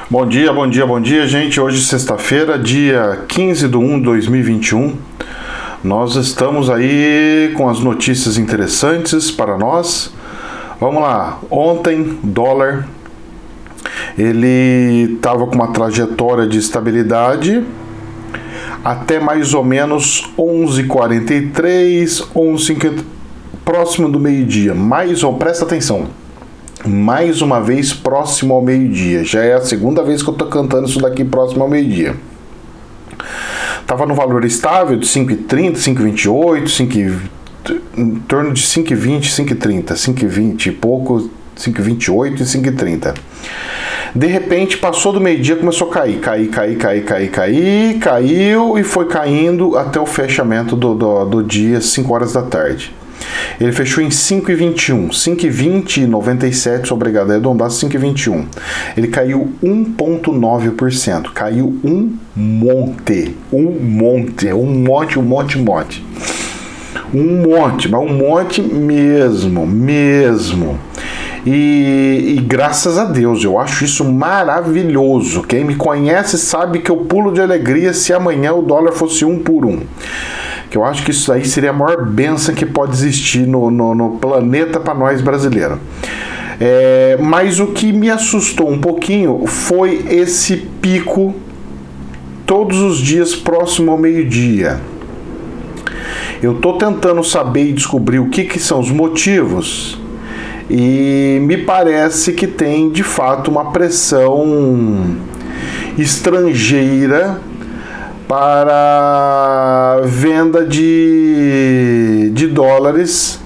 Bom dia, bom dia, bom dia, gente. Hoje, sexta-feira, dia 15/1/2021. Nós estamos aí com as notícias interessantes para nós. Vamos lá. Ontem, dólar, ele estava com uma trajetória de estabilidade até mais ou menos 11h43, 11h50, próximo do meio-dia. Presta atenção. Mais uma vez próximo ao meio-dia. Já é a segunda vez que eu tô cantando isso daqui próximo ao meio-dia. Tava no valor estável de 5,30, 5,28, em torno de 5,20, 5,30, 5,20 e pouco, 5,28 e 5,30. De repente passou do meio-dia, começou a cair, caiu e foi caindo até o fechamento do dia, 5 horas da tarde. Ele fechou em 5,21, 5,20,97, sou obrigado a arredondar, 5,21. Ele caiu 1,9%, caiu um monte, mas um monte mesmo. E graças a Deus, eu acho isso maravilhoso. Quem me conhece sabe que eu pulo de alegria se amanhã o dólar fosse 1 por 1. Que eu acho que isso aí seria a maior bênção que pode existir no planeta para nós brasileiros. Mas o que me assustou um pouquinho foi esse pico todos os dias próximo ao meio-dia. Eu estou tentando saber e descobrir o que são os motivos e me parece que tem de fato uma pressão estrangeira para venda de dólares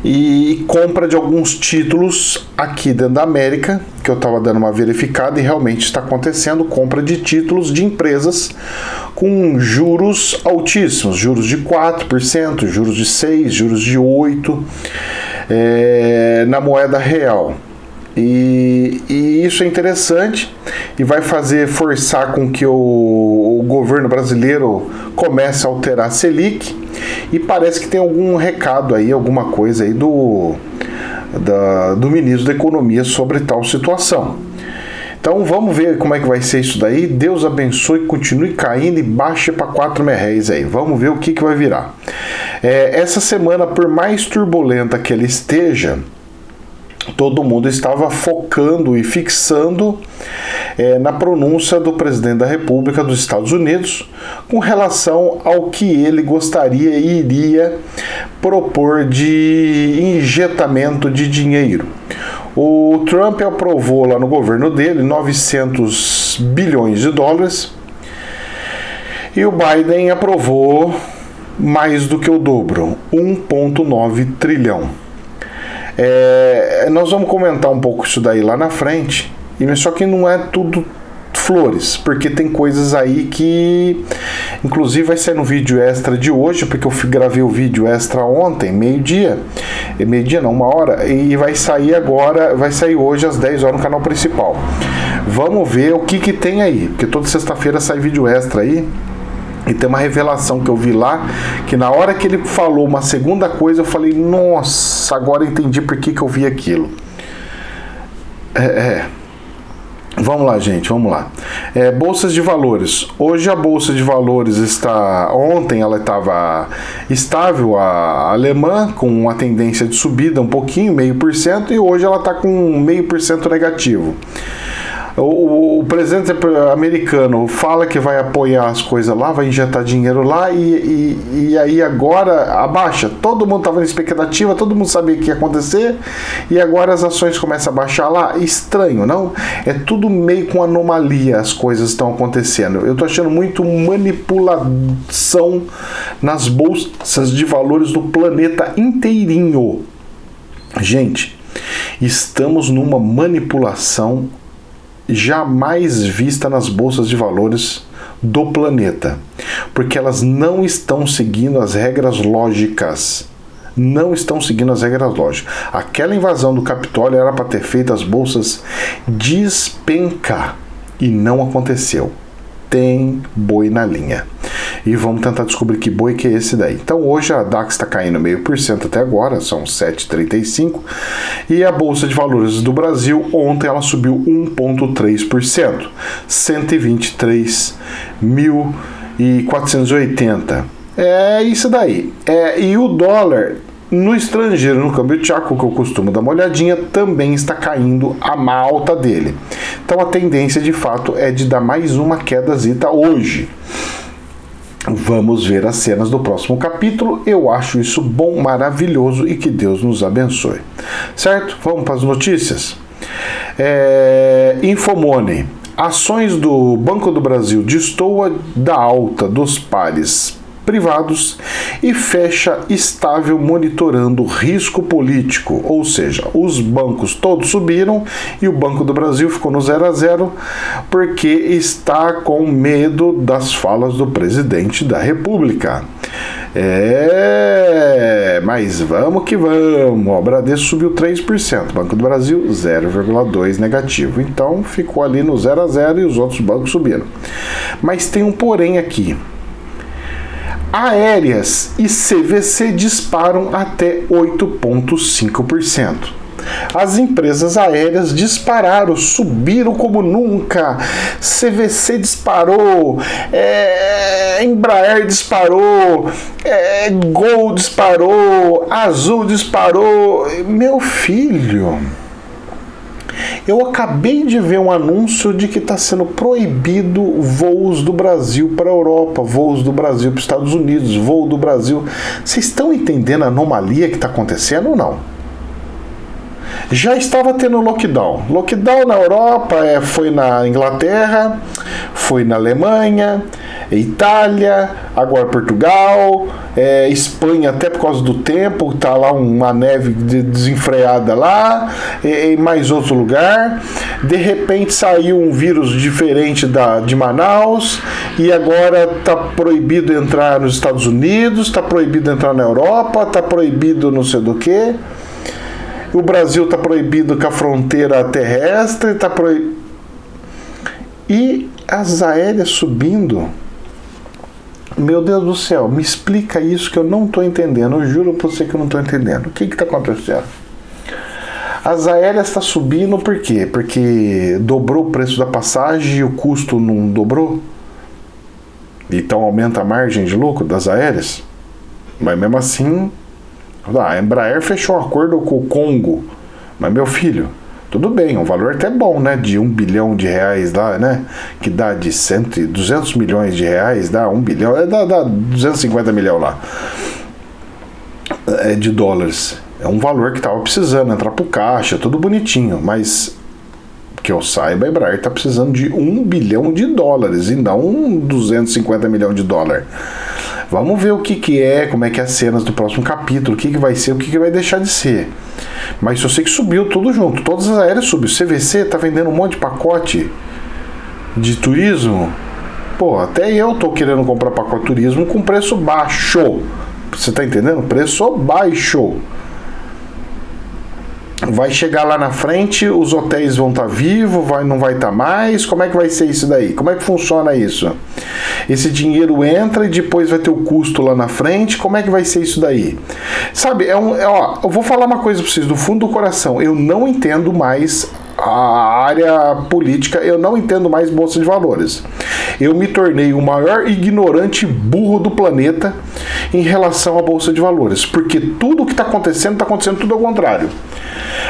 e compra de alguns títulos aqui dentro da América, que eu estava dando uma verificada e realmente está acontecendo compra de títulos de empresas com juros altíssimos, juros de 4%, juros de 6%, juros de 8% na moeda real. E isso é interessante e vai forçar com que o governo brasileiro comece a alterar a Selic, e parece que tem algum recado aí, alguma coisa aí do ministro da Economia sobre tal situação. Então vamos ver como é que vai ser isso daí. Deus abençoe, continue caindo e baixe para 4 merréis aí. Vamos ver o que vai virar. Essa semana, por mais turbulenta que ela esteja, todo mundo estava focando e fixando na pronúncia do presidente da República dos Estados Unidos com relação ao que ele gostaria e iria propor de injetamento de dinheiro. O Trump aprovou lá no governo dele 900 bilhões de dólares e o Biden aprovou mais do que o dobro, 1,9 trilhão. Nós vamos comentar um pouco isso daí lá na frente, só que não é tudo flores, porque tem coisas aí que inclusive vai sair no vídeo extra de hoje, porque eu gravei o vídeo extra ontem, meio-dia não, 1h, e vai sair hoje às 10 horas no canal principal. Vamos ver o que tem aí, porque toda sexta-feira sai vídeo extra aí. E tem uma revelação que eu vi lá, que na hora que ele falou uma segunda coisa, eu falei, nossa, agora eu entendi por que eu vi aquilo. Vamos lá, gente, vamos lá. Bolsas de valores. Hoje a Bolsa de Valores ontem ela estava estável, a alemã, com uma tendência de subida um pouquinho, 0,5%, e hoje ela está com 0,5% negativo. O presidente americano fala que vai apoiar as coisas lá, vai injetar dinheiro lá e aí agora abaixa. Todo mundo estava na expectativa, todo mundo sabia o que ia acontecer e agora as ações começam a baixar lá. Estranho, não? É tudo meio com anomalia, as coisas estão acontecendo. Eu estou achando muito manipulação nas bolsas de valores do planeta inteirinho. Gente, estamos numa manipulação jamais vista nas bolsas de valores do planeta, porque elas não estão seguindo as regras lógicas. Aquela invasão do Capitólio era para ter feito as bolsas despencar e não aconteceu. Tem boi na linha. E vamos tentar descobrir que boi que é esse daí. Então hoje a DAX está caindo 0,5% até agora, são 7,35%. E a Bolsa de Valores do Brasil, ontem ela subiu 1,3%, 123.480. É isso daí. E o dólar no estrangeiro, no câmbio tchaco, que eu costumo dar uma olhadinha, também está caindo a alta dele. Então a tendência de fato é de dar mais uma quedazita hoje. Vamos ver as cenas do próximo capítulo. Eu acho isso bom, maravilhoso e que Deus nos abençoe. Certo? Vamos para as notícias? Infomoney. Ações do Banco do Brasil destoa da alta dos pares privados e fecha estável monitorando risco político, ou seja, os bancos todos subiram e o Banco do Brasil ficou no 0 a 0 porque está com medo das falas do presidente da República. Mas vamos que vamos. O Bradesco subiu 3%, Banco do Brasil 0,2% negativo. Então ficou ali no 0 a 0 e os outros bancos subiram. Mas tem um porém aqui. Aéreas e CVC disparam até 8,5%. As empresas aéreas dispararam, subiram como nunca. CVC disparou, Embraer disparou, Gol disparou, Azul disparou. Meu filho, eu acabei de ver um anúncio de que está sendo proibido voos do Brasil para a Europa, voos do Brasil para os Estados Unidos, voo do Brasil. Vocês estão entendendo a anomalia que está acontecendo ou não? Já estava tendo lockdown. Lockdown na Europa, foi na Inglaterra, foi na Alemanha, Itália, agora Portugal, Espanha, até por causa do tempo, tá lá uma neve desenfreada lá, e mais outro lugar. De repente saiu um vírus diferente de Manaus, e agora tá proibido entrar nos Estados Unidos, tá proibido entrar na Europa, tá proibido não sei do que. O Brasil está proibido com a fronteira terrestre, está proibido. E as aéreas subindo. Meu Deus do céu, me explica isso que eu não estou entendendo. Eu juro para você que eu não estou entendendo. O que está acontecendo? As aéreas estão subindo por quê? Porque dobrou o preço da passagem e o custo não dobrou? Então aumenta a margem de lucro das aéreas? Mas mesmo assim... A Embraer fechou um acordo com o Congo, mas meu filho, tudo bem, um valor até bom, né, de 1 bilhão de reais lá, né, que dá de 200 milhões de reais, dá 1 bilhão, dá 250 milhões lá, de dólares. É um valor que estava precisando entrar pro caixa, tudo bonitinho, mas que eu saiba, a Embraer está precisando de 1 bilhão de dólares e não 250 milhões de dólares. Vamos ver o que é, como é que é as cenas do próximo capítulo, o que vai ser, o que vai deixar de ser. Mas eu sei que subiu tudo junto, todas as aéreas subiu. CVC tá vendendo um monte de pacote de turismo. Pô, até eu tô querendo comprar pacote de turismo com preço baixo. Você tá entendendo? Preço baixo. Vai chegar lá na frente, os hotéis vão estar vivos, não vai estar mais. Como é que vai ser isso daí? Como é que funciona isso? Esse dinheiro entra e depois vai ter o custo lá na frente. Como é que vai ser isso daí? Sabe, eu vou falar uma coisa para vocês do fundo do coração. Eu não entendo mais a área política, eu não entendo mais Bolsa de Valores. Eu me tornei o maior ignorante burro do planeta em relação à Bolsa de Valores, porque tudo o que está acontecendo tudo ao contrário.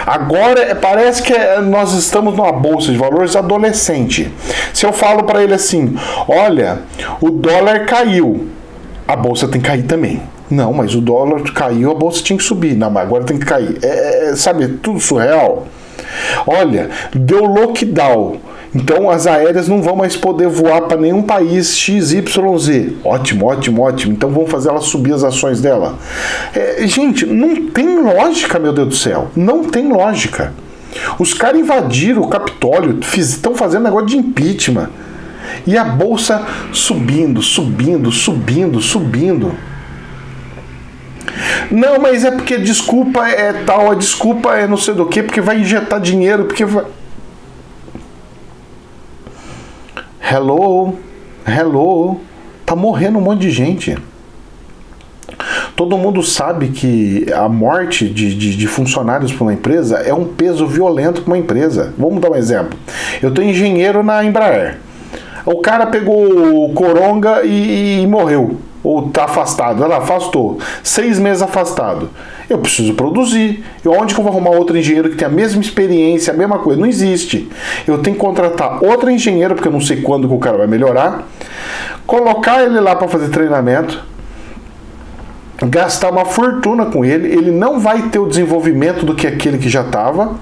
Agora parece que nós estamos numa Bolsa de Valores adolescente. Se eu falo para ele assim, olha, o dólar caiu, a Bolsa tem que cair também. Não, mas o dólar caiu, a Bolsa tinha que subir. Não, mas agora tem que cair. Sabe, tudo surreal. Olha, deu lockdown, então as aéreas não vão mais poder voar para nenhum país XYZ. Ótimo, ótimo, ótimo. Então vamos fazer ela subir as ações dela. Gente, não tem lógica, meu Deus do céu. Não tem lógica. Os caras invadiram o Capitólio, estão fazendo negócio de impeachment. E a bolsa subindo, subindo, subindo, subindo. Não, mas é porque a desculpa é tal, a desculpa é não sei do que, porque vai injetar dinheiro, porque vai... Hello? Tá morrendo um monte de gente. Todo mundo sabe que a morte de funcionários para uma empresa é um peso violento para uma empresa. Vamos dar um exemplo. Eu tenho engenheiro na Embraer. O cara pegou o coronga e morreu. Ou está afastado. Ela afastou. 6 meses afastado. Eu preciso produzir. E onde que eu vou arrumar outro engenheiro que tem a mesma experiência, a mesma coisa? Não existe. Eu tenho que contratar outro engenheiro, porque eu não sei quando que o cara vai melhorar. Colocar ele lá para fazer treinamento. Gastar uma fortuna com ele. Ele não vai ter o desenvolvimento do que aquele que já estava.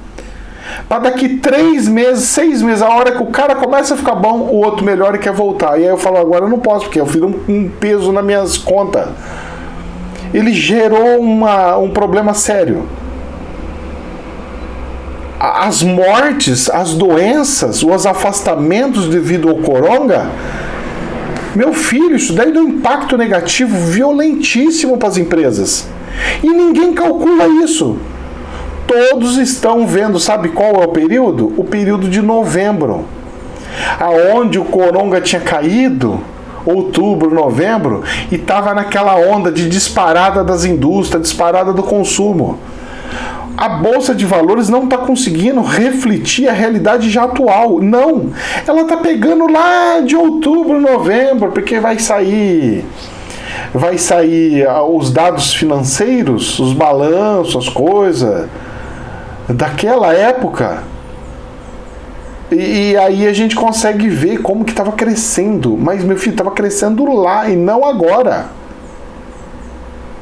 Para daqui 3 meses, 6 meses, a hora que o cara começa a ficar bom, o outro melhora e quer voltar. E aí eu falo, agora eu não posso, porque eu fiz um peso nas minhas contas. Ele gerou um problema sério. As mortes, as doenças, os afastamentos devido ao coronga, meu filho, isso daí dá um impacto negativo violentíssimo para as empresas. E ninguém calcula isso. Todos estão vendo, sabe qual é o período? O período de novembro. Aonde o coronga tinha caído, outubro, novembro, e estava naquela onda de disparada das indústrias, disparada do consumo. A Bolsa de Valores não está conseguindo refletir a realidade já atual. Não. Ela está pegando lá de outubro, novembro, porque vai sair os dados financeiros, os balanços, as coisas daquela época. E aí a gente consegue ver como que estava crescendo. Mas, meu filho, estava crescendo lá e não agora.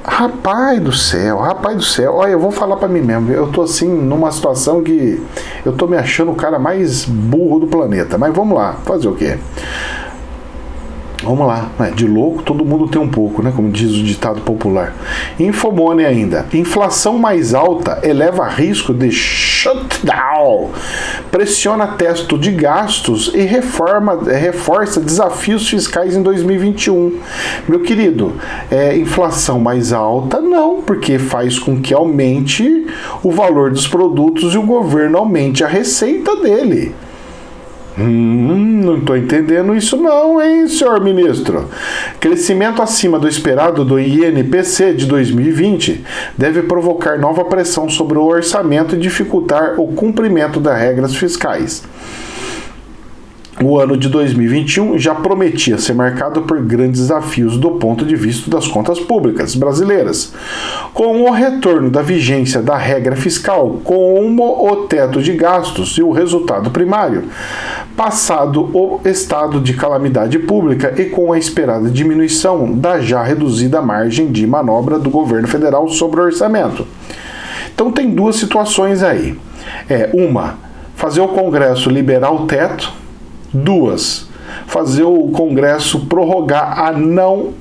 Rapaz do céu. Olha, eu vou falar pra mim mesmo. Eu tô assim, numa situação que eu tô me achando o cara mais burro do planeta. Mas vamos lá, fazer o quê? Vamos lá, de louco todo mundo tem um pouco, né? Como diz o ditado popular. Infomoney ainda. Inflação mais alta eleva risco de shutdown, pressiona teto de gastos e reforça desafios fiscais em 2021. Meu querido, inflação mais alta não, porque faz com que aumente o valor dos produtos e o governo aumente a receita dele. Não estou entendendo isso não, hein, senhor ministro? Crescimento acima do esperado do INPC de 2020 deve provocar nova pressão sobre o orçamento e dificultar o cumprimento das regras fiscais. O ano de 2021 já prometia ser marcado por grandes desafios do ponto de vista das contas públicas brasileiras. Com o retorno da vigência da regra fiscal, com o teto de gastos e o resultado primário, passado o estado de calamidade pública e com a esperada diminuição da já reduzida margem de manobra do governo federal sobre o orçamento. Então tem duas situações aí. Uma, fazer o Congresso liberar o teto. 2, fazer o Congresso prorrogar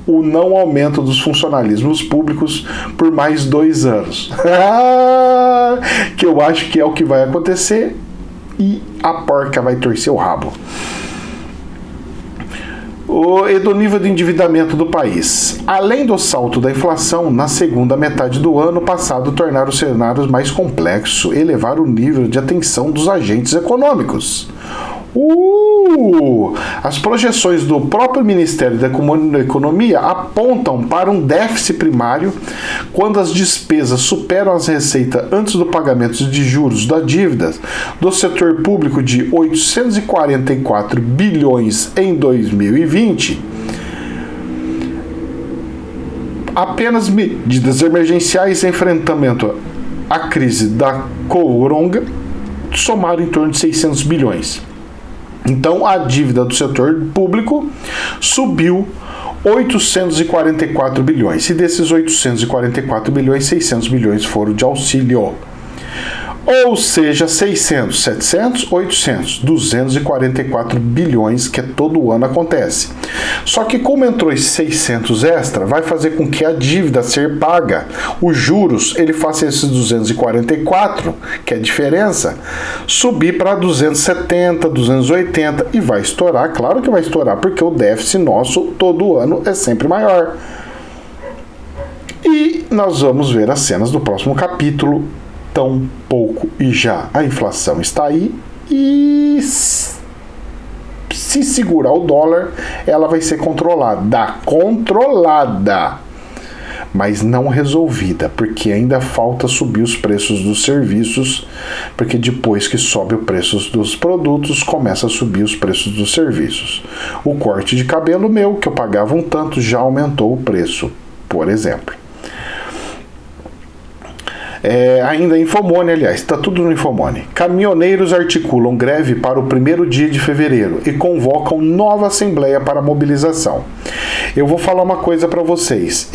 o não aumento dos funcionalismos públicos por mais 2 anos. Que eu acho que é o que vai acontecer e a porca vai torcer o rabo. E do nível de endividamento do país. Além do salto da inflação, na segunda metade do ano passado tornaram os cenários mais complexos e elevar o nível de atenção dos agentes econômicos. As projeções do próprio Ministério da Economia apontam para um déficit primário quando as despesas superam as receitas antes do pagamento de juros da dívida do setor público de 844 bilhões em 2020. Apenas medidas emergenciais em enfrentamento à crise da coronga somaram em torno de 600 bilhões. Então, a dívida do setor público subiu 844 bilhões. E desses 844 bilhões, 600 bilhões foram de auxílio. Ou seja, 600, 700, 800, 244 bilhões, que todo ano acontece. Só que como entrou esses 600 extra, vai fazer com que a dívida ser paga, os juros, ele faça esses 244, que é a diferença, subir para 270, 280 e vai estourar. Claro que vai estourar, porque o déficit nosso todo ano é sempre maior. E nós vamos ver as cenas do próximo capítulo. Tão pouco e já a inflação está aí e se segurar o dólar, ela vai ser controlada, mas não resolvida, porque ainda falta subir os preços dos serviços, porque depois que sobe o preço dos produtos, começa a subir os preços dos serviços. O corte de cabelo meu, que eu pagava um tanto, já aumentou o preço, por exemplo. Ainda Infomone, aliás, está tudo no Infomone. Caminhoneiros articulam greve para o 1º dia de fevereiro e convocam nova assembleia para mobilização. Eu vou falar uma coisa para vocês.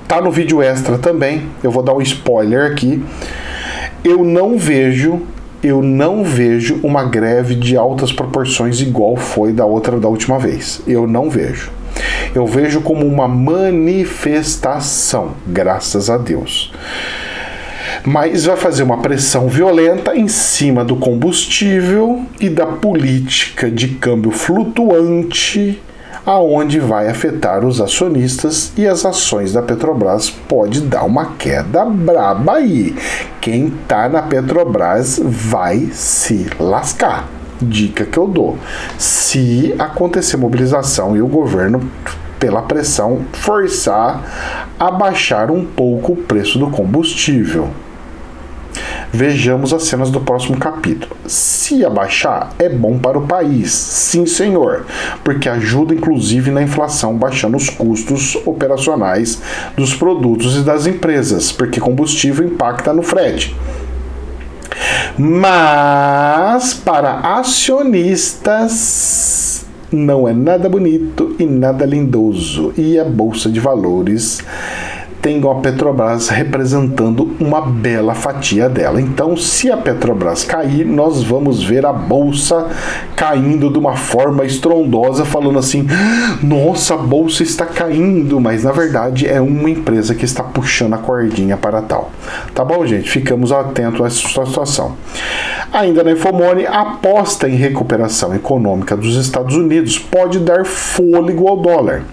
Tá no vídeo extra também, eu vou dar um spoiler aqui. Eu não vejo uma greve de altas proporções igual foi da última vez. Eu não vejo. Eu vejo como uma manifestação, graças a Deus. Mas vai fazer uma pressão violenta em cima do combustível e da política de câmbio flutuante, aonde vai afetar os acionistas, e as ações da Petrobras pode dar uma queda braba aí. Quem tá na Petrobras vai se lascar. Dica que eu dou: se acontecer mobilização e o governo, pela pressão, forçar a baixar um pouco o preço do combustível. Vejamos as cenas do próximo capítulo. Se abaixar, é bom para o país, sim senhor, porque ajuda inclusive na inflação, baixando os custos operacionais dos produtos e das empresas, porque combustível impacta no frete. Mas para acionistas não é nada bonito e nada lindoso, e a Bolsa de Valores tem a Petrobras representando uma bela fatia dela. Então, se a Petrobras cair, nós vamos ver a Bolsa caindo de uma forma estrondosa, falando assim: nossa, a Bolsa está caindo, mas na verdade é uma empresa que está puxando a cordinha para tal. Tá bom, gente? Ficamos atentos a essa situação. Ainda na Infomone, a aposta em recuperação econômica dos Estados Unidos pode dar fôlego ao dólar.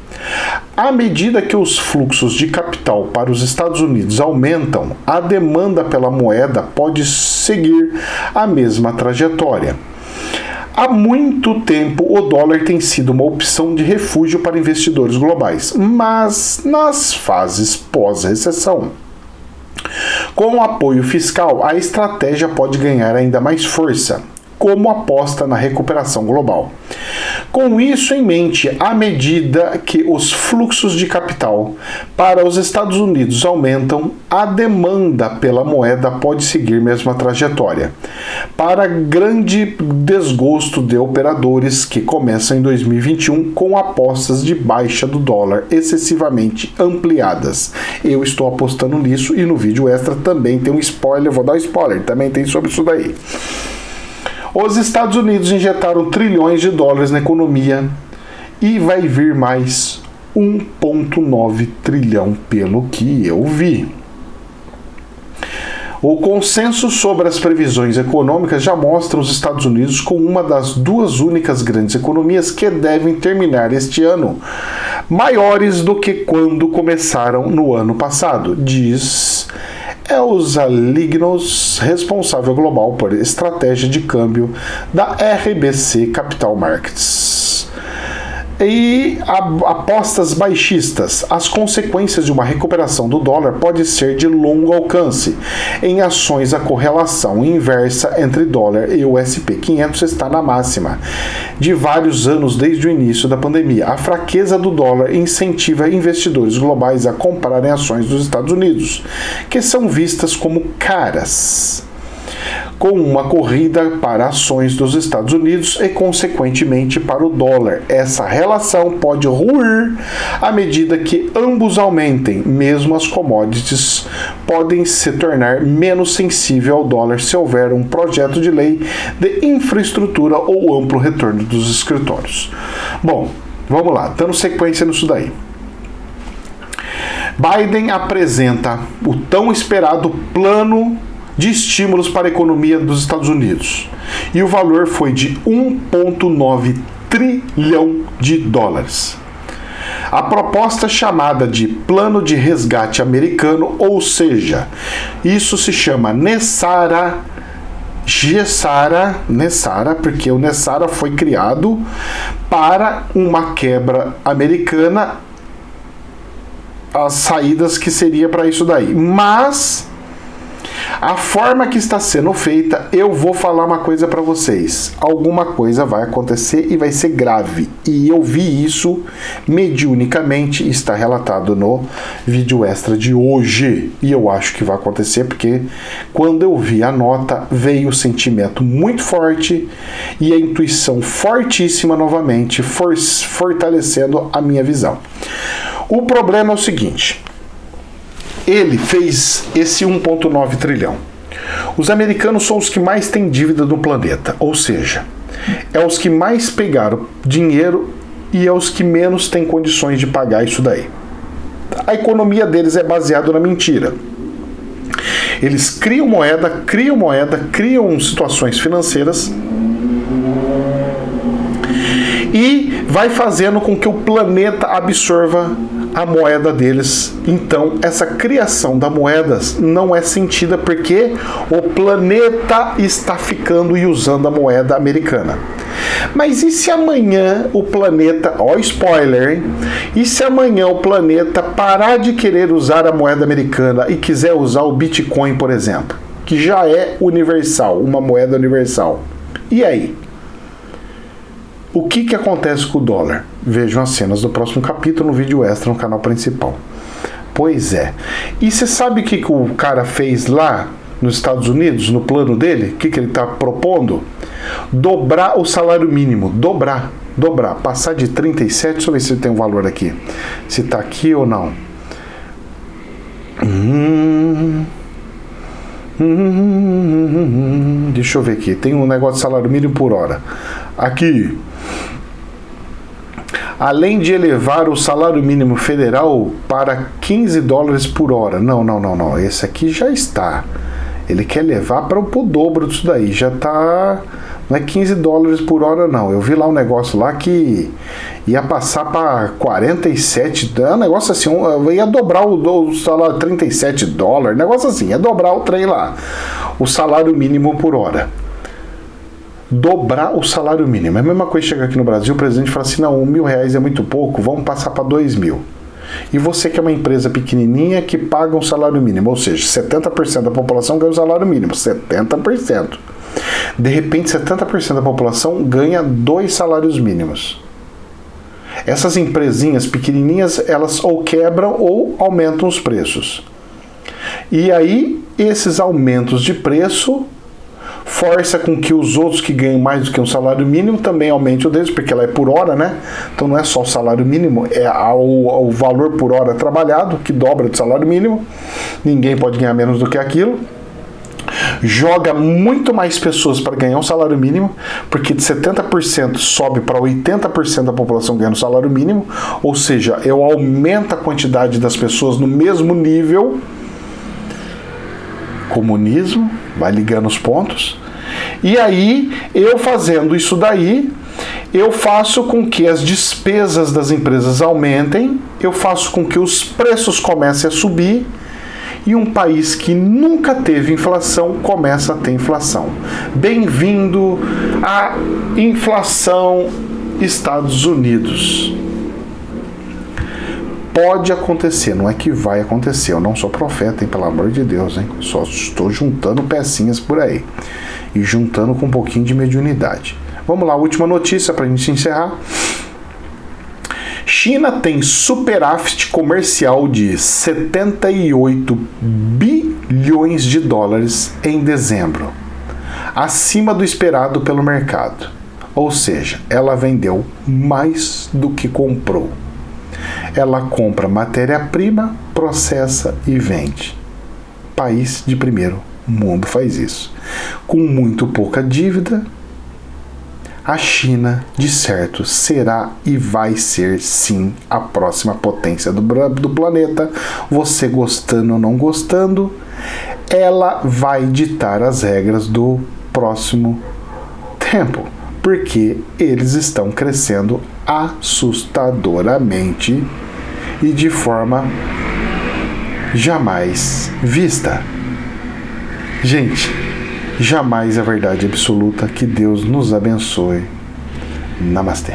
À medida que os fluxos de capital para os Estados Unidos aumentam, a demanda pela moeda pode seguir a mesma trajetória. Há muito tempo, o dólar tem sido uma opção de refúgio para investidores globais, mas nas fases pós-recessão, com o apoio fiscal, a estratégia pode ganhar ainda mais força, como aposta na recuperação global. Com isso em mente, à medida que os fluxos de capital para os Estados Unidos aumentam, a demanda pela moeda pode seguir a mesma trajetória, para grande desgosto de operadores que começam em 2021 com apostas de baixa do dólar excessivamente ampliadas. Eu estou apostando nisso e no vídeo extra também tem um spoiler, vou dar um spoiler, também tem sobre isso daí. Os Estados Unidos injetaram trilhões de dólares na economia e vai vir mais 1,9 trilhão pelo que eu vi. O consenso sobre as previsões econômicas já mostra os Estados Unidos como uma das duas únicas grandes economias que devem terminar este ano maiores do que quando começaram no ano passado, diz Elsa Lignos, responsável global por estratégia de câmbio da RBC Capital Markets. E apostas baixistas. As consequências de uma recuperação do dólar podem ser de longo alcance. Em ações, a correlação inversa entre dólar e o S&P 500 está na máxima de vários anos desde o início da pandemia. A fraqueza do dólar incentiva investidores globais a comprarem ações dos Estados Unidos, que são vistas como caras, com uma corrida para ações dos Estados Unidos e, consequentemente, para o dólar. Essa relação pode ruir à medida que ambos aumentem. Mesmo as commodities podem se tornar menos sensíveis ao dólar se houver um projeto de lei de infraestrutura ou amplo retorno dos escritórios. Bom, vamos lá, dando sequência nisso daí. Biden apresenta o tão esperado plano de estímulos para a economia dos Estados Unidos. E o valor foi de 1,9 trilhão de dólares. A proposta chamada de Plano de Resgate Americano, ou seja, isso se chama NESARA Nessara, porque o Nessara foi criado para uma quebra americana, as saídas que seria para isso daí. Mas a forma que está sendo feita, eu vou falar uma coisa para vocês. Alguma coisa vai acontecer e vai ser grave. E eu vi isso mediunicamente, está relatado no vídeo extra de hoje. E eu acho que vai acontecer porque quando eu vi a nota, veio o sentimento muito forte e a intuição fortíssima novamente, fortalecendo a minha visão. O problema é o seguinte: ele fez esse 1,9 trilhão. Os americanos são os que mais têm dívida no planeta, ou seja, é os que mais pegaram dinheiro e é os que menos têm condições de pagar isso daí. A economia deles é baseada na mentira. Eles criam moeda, criam situações financeiras e vai fazendo com que o planeta absorva a moeda deles. Então, essa criação da moeda não é sentida porque o planeta está ficando e usando a moeda americana. Mas e se amanhã o planeta, ó, spoiler, hein? E se amanhã o planeta parar de querer usar a moeda americana e quiser usar o Bitcoin, por exemplo, que já é universal, uma moeda universal? E aí? O que acontece com o dólar? Vejam as cenas do próximo capítulo no vídeo extra no canal principal. Pois é. E você sabe o que o cara fez lá nos Estados Unidos, no plano dele? O que ele está propondo? Dobrar o salário mínimo. Dobrar. Passar de 37, deixa eu ver se tem um valor aqui. Se está aqui ou não. Deixa eu ver aqui. Tem um negócio de salário mínimo por hora. Aqui. Além de elevar o salário mínimo federal para 15 dólares por hora. Não. Esse aqui já está. Ele quer levar para o dobro disso daí. Já está... Não é 15 dólares por hora, não. Eu vi lá um negócio lá que ia passar para 47... É um negócio assim, ia dobrar o salário 37 dólares. Negócio assim, ia dobrar o trem lá. O salário mínimo por hora. Dobrar o salário mínimo. É a mesma coisa, chega aqui no Brasil, o presidente fala assim, não, R$1.000 é muito pouco, vamos passar para 2.000. E você que é uma empresa pequenininha que paga um salário mínimo, ou seja, 70% da população ganha o salário mínimo, 70%. De repente, 70% da população ganha 2 salários mínimos. Essas empresinhas pequenininhas, elas ou quebram ou aumentam os preços. E aí, esses aumentos de preço força com que os outros que ganham mais do que um salário mínimo também aumentem o deles, porque ela é por hora, né? Então não é só o salário mínimo, é o valor por hora trabalhado, que dobra do salário mínimo. Ninguém pode ganhar menos do que aquilo. Joga muito mais pessoas para ganhar um salário mínimo, porque de 70% sobe para 80% da população ganhando salário mínimo, ou seja, eu aumento a quantidade das pessoas no mesmo nível. Comunismo, vai ligando os pontos. E aí, eu fazendo isso daí, eu faço com que as despesas das empresas aumentem, eu faço com que os preços comecem a subir, e um país que nunca teve inflação começa a ter inflação. Bem-vindo à inflação Estados Unidos. Pode acontecer, não é que vai acontecer. Eu não sou profeta, hein, pelo amor de Deus, hein? Só estou juntando pecinhas por aí. E juntando com um pouquinho de mediunidade. Vamos lá, última notícia para a gente encerrar. China tem superávit comercial de 78 bilhões de dólares em dezembro. Acima do esperado pelo mercado. Ou seja, ela vendeu mais do que comprou. Ela compra matéria-prima, processa e vende. País de primeiro mundo faz isso. Com muito pouca dívida, a China, de certo, será e vai ser, sim, a próxima potência do planeta. Você gostando ou não gostando, ela vai ditar as regras do próximo tempo. Porque eles estão crescendo assustadoramente e de forma jamais vista. Gente, jamais a verdade absoluta. Que Deus nos abençoe. Namastê.